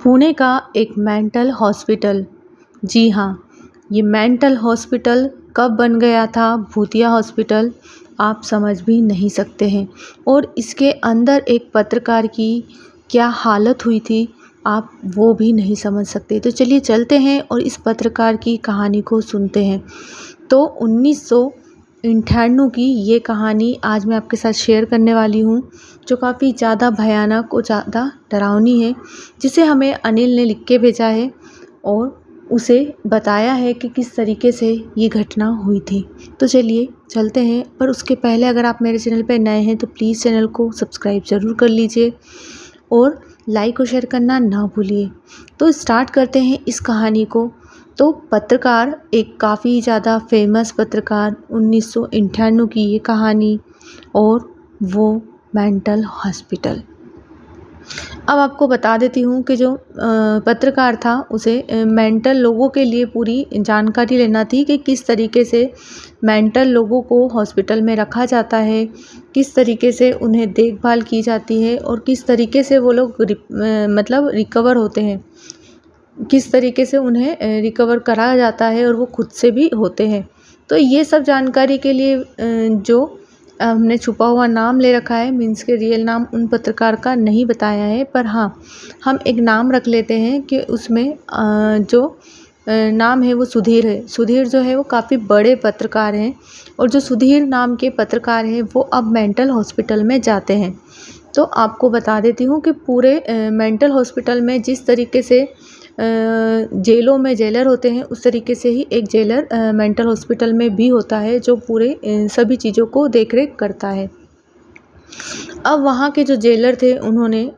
पुणे का एक mental hospital. जी हाँ, ये मेंटल हॉस्पिटल कब बन गया था भूतिया हॉस्पिटल, आप समझ भी नहीं सकते हैं। और इसके अंदर एक पत्रकार की क्या हालत हुई थी, आप वो भी नहीं समझ सकते। तो चलिए चलते हैं और इस पत्रकार की कहानी को सुनते हैं। तो 1998 की ये कहानी आज मैं आपके साथ शेयर करने वाली हूँ, जो काफ़ी ज़्यादा भयानक और ज़्यादा डरावनी है, जिसे हमें अनिल ने लिख के भेजा है और उसे बताया है कि किस तरीके से ये घटना हुई थी। तो चलिए चलते हैं, पर उसके पहले अगर आप मेरे चैनल पर नए हैं तो प्लीज़ चैनल को सब्सक्राइब ज़रूर कर लीजिए और लाइक और शेयर करना ना भूलिए। तो स्टार्ट करते हैं इस कहानी को। तो पत्रकार, एक काफ़ी ज़्यादा फेमस पत्रकार, 1998 की ये कहानी और वो मेंटल हॉस्पिटल। अब आपको बता देती हूँ कि जो पत्रकार था उसे मेंटल लोगों के लिए पूरी जानकारी लेना थी कि किस तरीके से मेंटल लोगों को हॉस्पिटल में रखा जाता है, किस तरीके से उन्हें देखभाल की जाती है और किस तरीके से वो लोग मतलब रिकवर होते हैं, किस तरीके से उन्हें रिकवर कराया जाता है और वो खुद से भी होते हैं। तो ये सब जानकारी के लिए जो हमने छुपा हुआ नाम ले रखा है, मीन्स के रियल नाम उन पत्रकार का नहीं बताया है, पर हाँ, हम एक नाम रख लेते हैं कि उसमें जो नाम है वो सुधीर है। सुधीर जो है वो काफ़ी बड़े पत्रकार हैं और जो सुधीर नाम के पत्रकार हैं वो अब मेंटल हॉस्पिटल में जाते हैं। तो आपको बता देती हूँ कि पूरे मेंटल हॉस्पिटल में जिस तरीके से जेलों में जेलर होते हैं, उस तरीके से ही एक जेलर मेंटल हॉस्पिटल में भी होता है, जो पूरे सभी चीज़ों को देख रेख करता है। अब वहाँ के जो जेलर थे उन्होंने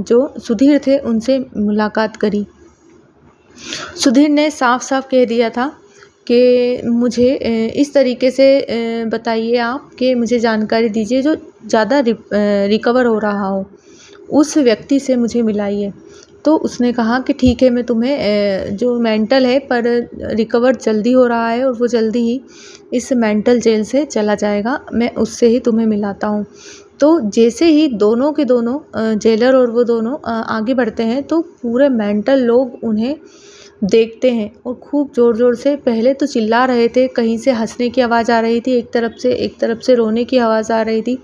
जो सुधीर थे उनसे मुलाकात करी। सुधीर ने साफ साफ कह दिया था कि मुझे इस तरीके से बताइए आप, कि मुझे जानकारी दीजिए जो ज़्यादा रिकवर हो रहा हो, उस व्यक्ति से मुझे मिलाइए। तो उसने कहा कि ठीक है, मैं तुम्हें जो मेंटल है पर रिकवर जल्दी हो रहा है और वो जल्दी ही इस मेंटल जेल से चला जाएगा, मैं उससे ही तुम्हें मिलाता हूँ। तो जैसे ही दोनों के दोनों जेलर और वो दोनों आगे बढ़ते हैं तो पूरे मेंटल लोग उन्हें देखते हैं और खूब ज़ोर-ज़ोर से पहले तो चिल्ला रहे थे, कहीं से हँसने की आवाज़ आ रही थी, एक तरफ से रोने की आवाज़ आ रही थी।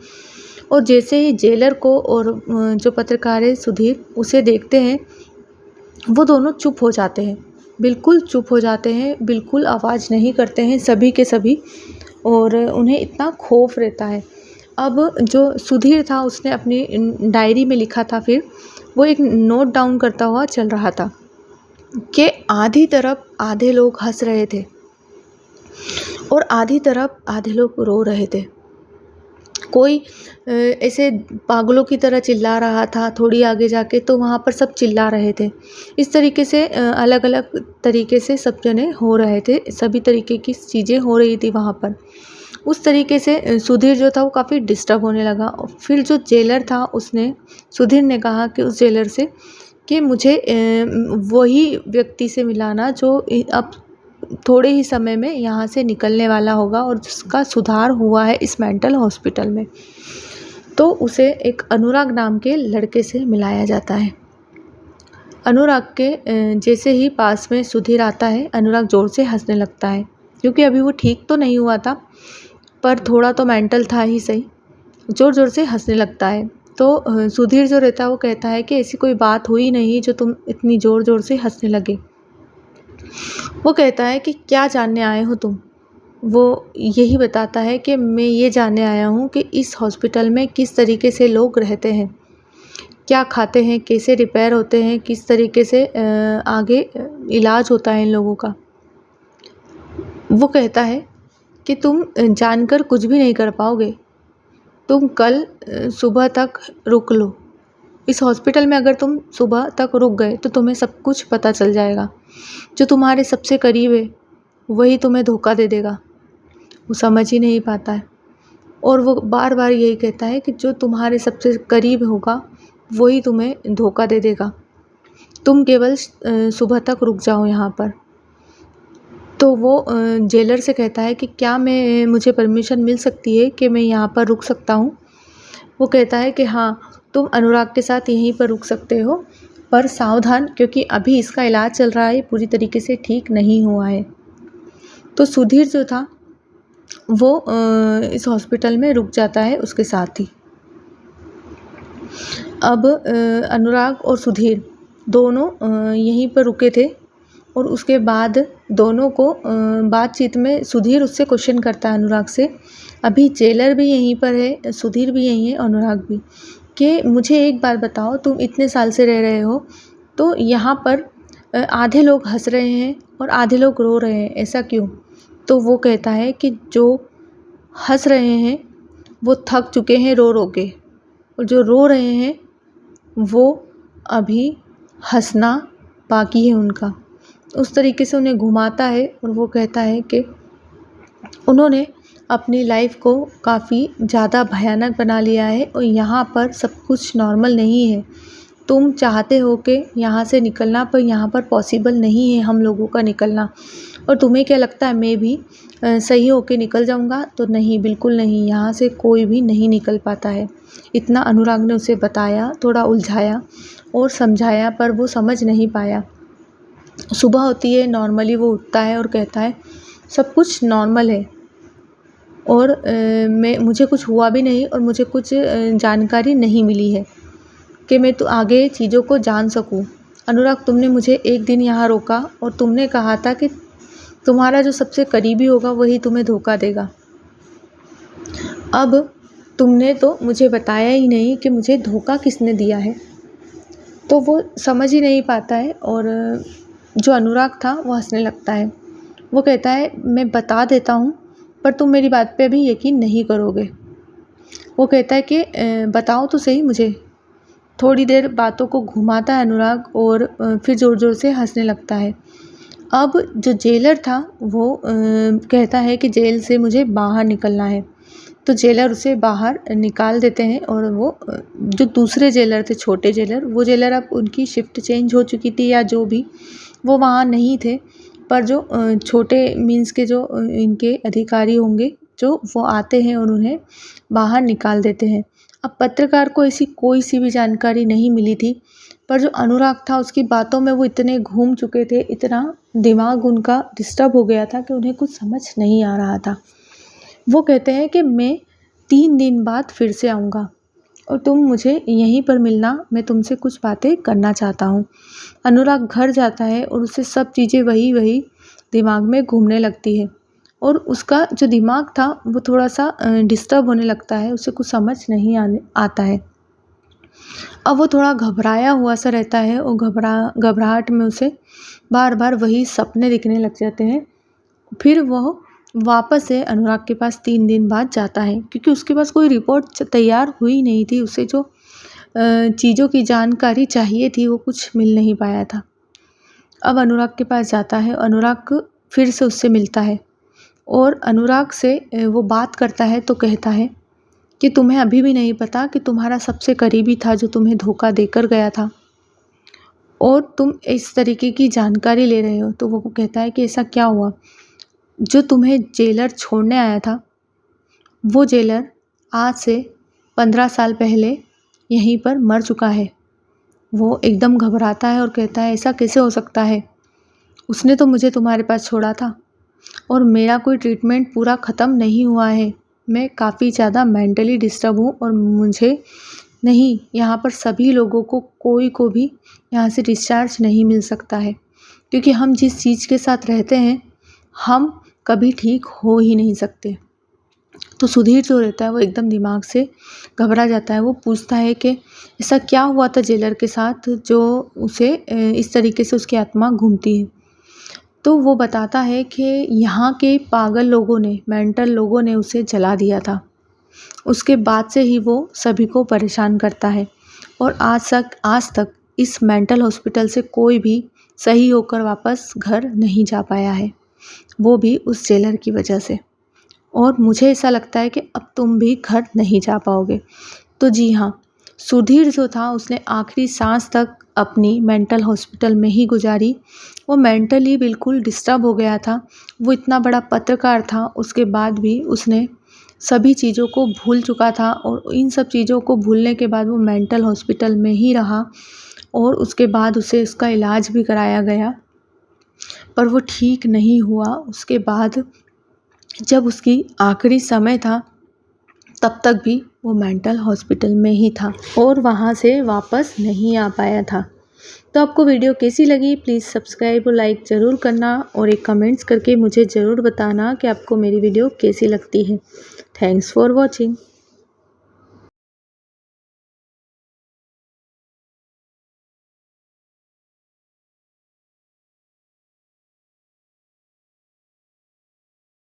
और जैसे ही जेलर को और जो पत्रकार है सुधीर उसे देखते हैं, वो दोनों चुप हो जाते हैं, बिल्कुल चुप हो जाते हैं, बिल्कुल आवाज़ नहीं करते हैं सभी के सभी, और उन्हें इतना खौफ रहता है। अब जो सुधीर था उसने अपनी डायरी में लिखा था, फिर वो एक नोट डाउन करता हुआ चल रहा था कि आधी तरफ आधे लोग हंस रहे थे और आधी तरफ आधे लोग रो रहे थे। कोई ऐसे पागलों की तरह चिल्ला रहा था, थोड़ी आगे जाके तो वहाँ पर सब चिल्ला रहे थे। इस तरीके से अलग अलग तरीके से सब जने हो रहे थे, सभी तरीके की चीज़ें हो रही थी वहाँ पर। उस तरीके से सुधीर जो था वो काफ़ी डिस्टर्ब होने लगा। और फिर जो जेलर था उसने, सुधीर ने कहा कि उस जेलर से कि मुझे वही व्यक्ति से मिलाना जो अब थोड़े ही समय में यहाँ से निकलने वाला होगा और जिसका सुधार हुआ है इस मेंटल हॉस्पिटल में। तो उसे एक अनुराग नाम के लड़के से मिलाया जाता है। अनुराग के जैसे ही पास में सुधीर आता है, अनुराग ज़ोर से हंसने लगता है, क्योंकि अभी वो ठीक तो नहीं हुआ था पर थोड़ा तो मेंटल था ही सही, ज़ोर ज़ोर से हंसने लगता है। तो सुधीर जो रहता है वो कहता है कि ऐसी कोई बात हुई नहीं जो तुम इतनी ज़ोर ज़ोर से हंसने लगे। वो कहता है कि क्या जानने आए हो तुम? वो यही बताता है कि मैं ये जानने आया हूँ कि इस हॉस्पिटल में किस तरीके से लोग रहते हैं, क्या खाते हैं, कैसे रिपेयर होते हैं, किस तरीके से आगे इलाज होता है इन लोगों का। वो कहता है कि तुम जानकर कुछ भी नहीं कर पाओगे, तुम कल सुबह तक रुक लो। इस हॉस्पिटल में अगर तुम सुबह तक रुक गए तो तुम्हें सब कुछ पता चल जाएगा। जो तुम्हारे सबसे करीब है वही तुम्हें धोखा दे देगा। वो समझ ही नहीं पाता है और वो बार बार यही कहता है कि जो तुम्हारे सबसे करीब होगा वही तुम्हें धोखा दे देगा। तुम केवल सुबह तक रुक जाओ यहाँ पर। तो वो जेलर से कहता है कि क्या मुझे परमिशन मिल सकती है कि मैं यहाँ पर रुक सकता हूँ? वो कहता है कि हाँ, तुम अनुराग के साथ यहीं पर रुक सकते हो, पर सावधान, क्योंकि अभी इसका इलाज चल रहा है, पूरी तरीके से ठीक नहीं हुआ है। तो सुधीर जो था वो इस हॉस्पिटल में रुक जाता है उसके साथ ही। अब अनुराग और सुधीर दोनों यहीं पर रुके थे और उसके बाद दोनों को बातचीत में सुधीर उससे क्वेश्चन करता है अनुराग से, अभी जेलर भी यहीं पर है, सुधीर भी यहीं है, अनुराग भी, कि मुझे एक बात बताओ, तुम इतने साल से रह रहे हो तो यहाँ पर आधे लोग हंस रहे हैं और आधे लोग रो रहे हैं, ऐसा क्यों? तो वो कहता है कि जो हंस रहे हैं वो थक चुके हैं रो रो के, और जो रो रहे हैं वो अभी हंसना बाकी है उनका। उस तरीके से उन्हें घुमाता है और वो कहता है कि उन्होंने अपनी लाइफ को काफ़ी ज़्यादा भयानक बना लिया है और यहाँ पर सब कुछ नॉर्मल नहीं है। तुम चाहते हो कि यहाँ से निकलना, पर यहाँ पर पॉसिबल नहीं है हम लोगों का निकलना। और तुम्हें क्या लगता है मैं भी सही होके निकल जाऊँगा? तो नहीं, बिल्कुल नहीं, यहाँ से कोई भी नहीं निकल पाता है। इतना अनुराग ने उसे बताया, थोड़ा उलझाया और समझाया, पर वो समझ नहीं पाया। सुबह होती है, नॉर्मली वो उठता है और कहता है सब कुछ नॉर्मल है और मुझे कुछ हुआ भी नहीं और मुझे कुछ जानकारी नहीं मिली है कि मैं तो आगे चीज़ों को जान सकूं। अनुराग, तुमने मुझे एक दिन यहाँ रोका और तुमने कहा था कि तुम्हारा जो सबसे करीबी होगा वही तुम्हें धोखा देगा। अब तुमने तो मुझे बताया ही नहीं कि मुझे धोखा किसने दिया है। तो वो समझ ही नहीं पाता है और जो अनुराग था वो हंसने लगता है। वो कहता है मैं बता देता हूँ पर तुम मेरी बात पे अभी यकीन नहीं करोगे। वो कहता है कि बताओ तो सही मुझे। थोड़ी देर बातों को घुमाता है अनुराग और फिर ज़ोर ज़ोर से हंसने लगता है। अब जो जेलर था वो कहता है कि जेल से मुझे बाहर निकलना है। तो जेलर उसे बाहर निकाल देते हैं और वो जो दूसरे जेलर थे, छोटे जेलर, वो जेलर अब उनकी शिफ्ट चेंज हो चुकी थी या जो भी, वो वहाँ नहीं थे। पर जो छोटे मीन्स के जो इनके अधिकारी होंगे जो, वो आते हैं और उन्हें बाहर निकाल देते हैं। अब पत्रकार को ऐसी कोई सी भी जानकारी नहीं मिली थी, पर जो अनुराग था उसकी बातों में वो इतने घूम चुके थे, इतना दिमाग उनका डिस्टर्ब हो गया था कि उन्हें कुछ समझ नहीं आ रहा था। वो कहते हैं कि मैं 3 दिन बाद फिर से आऊँगा और तुम मुझे यहीं पर मिलना, मैं तुमसे कुछ बातें करना चाहता हूँ। अनुराग घर जाता है और उसे सब चीज़ें वही दिमाग में घूमने लगती है और उसका जो दिमाग था वो थोड़ा सा डिस्टर्ब होने लगता है, उसे कुछ समझ नहीं आता है। अब वो थोड़ा घबराया हुआ सा रहता है और घबराहट में उसे बार बार वही सपने दिखने लग जाते हैं। फिर वह वापस से अनुराग के पास 3 दिन बाद जाता है, क्योंकि उसके पास कोई रिपोर्ट तैयार हुई नहीं थी। उसे जो चीज़ों की जानकारी चाहिए थी वो कुछ मिल नहीं पाया था। अब अनुराग के पास जाता है, अनुराग फिर से उससे मिलता है और अनुराग से वो बात करता है तो कहता है कि तुम्हें अभी भी नहीं पता कि तुम्हारा सबसे करीबी था जो तुम्हें धोखा देकर गया था और तुम इस तरीके की जानकारी ले रहे हो। तो वो कहता है कि ऐसा क्या हुआ? जो तुम्हें जेलर छोड़ने आया था वो जेलर आज से 15 साल पहले यहीं पर मर चुका है। वो एकदम घबराता है और कहता है ऐसा कैसे हो सकता है? उसने तो मुझे तुम्हारे पास छोड़ा था और मेरा कोई ट्रीटमेंट पूरा ख़त्म नहीं हुआ है। मैं काफ़ी ज़्यादा मेंटली डिस्टर्ब हूँ और मुझे नहीं, यहाँ पर सभी लोगों को, कोई को भी यहाँ से डिस्चार्ज नहीं मिल सकता है, क्योंकि हम जिस चीज़ के साथ रहते हैं हम कभी ठीक हो ही नहीं सकते। तो सुधीर जो रहता है वो एकदम दिमाग से घबरा जाता है। वो पूछता है कि ऐसा क्या हुआ था जेलर के साथ जो उसे इस तरीके से उसकी आत्मा घूमती है। तो वो बताता है कि यहाँ के पागल लोगों ने, मेंटल लोगों ने उसे जला दिया था। उसके बाद से ही वो सभी को परेशान करता है और आज तक इस मेंटल हॉस्पिटल से कोई भी सही होकर वापस घर नहीं जा पाया है, वो भी उस जेलर की वजह से। और मुझे ऐसा लगता है कि अब तुम भी घर नहीं जा पाओगे। तो जी हाँ, सुधीर जो था उसने आखिरी सांस तक अपनी मेंटल हॉस्पिटल में ही गुजारी। वो मेंटली बिल्कुल डिस्टर्ब हो गया था। वो इतना बड़ा पत्रकार था, उसके बाद भी उसने सभी चीज़ों को भूल चुका था और इन सब चीज़ों को भूलने के बाद वो मेंटल हॉस्पिटल में ही रहा और उसके बाद उसे उसका इलाज भी कराया गया, पर वो ठीक नहीं हुआ। उसके बाद जब उसकी आखिरी समय था तब तक भी वो मेंटल हॉस्पिटल में ही था और वहाँ से वापस नहीं आ पाया था। तो आपको वीडियो कैसी लगी प्लीज़ सब्सक्राइब और लाइक ज़रूर करना और एक कमेंट्स करके मुझे ज़रूर बताना कि आपको मेरी वीडियो कैसी लगती है। Thanks for watching.